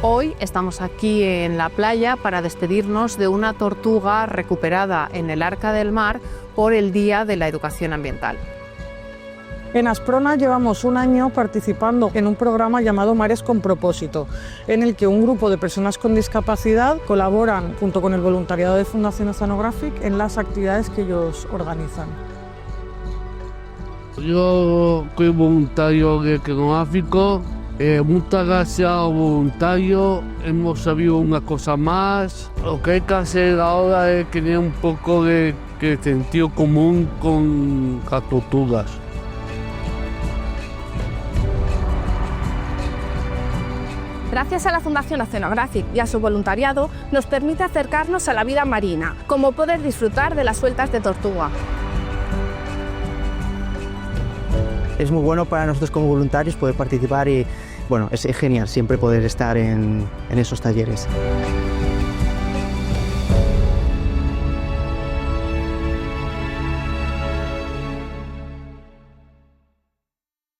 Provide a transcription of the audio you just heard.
Hoy estamos aquí en la playa para despedirnos de una tortuga recuperada en el Arca del Mar por el Día de la Educación Ambiental. En Asprona llevamos un año participando en un programa llamado Mares con Propósito, en el que un grupo de personas con discapacidad colaboran junto con el voluntariado de Fundación Oceanographic en las actividades que ellos organizan. Yo soy voluntario de Oceanográfico. Muchas gracias a los voluntarios, hemos sabido una cosa más. Lo que hay que hacer ahora es tener un poco de sentido común con las tortugas. Gracias a la Fundación Oceanographic y a su voluntariado, nos permite acercarnos a la vida marina, como poder disfrutar de las sueltas de tortuga. Es muy bueno para nosotros como voluntarios poder participar y bueno, es genial siempre poder estar en esos talleres.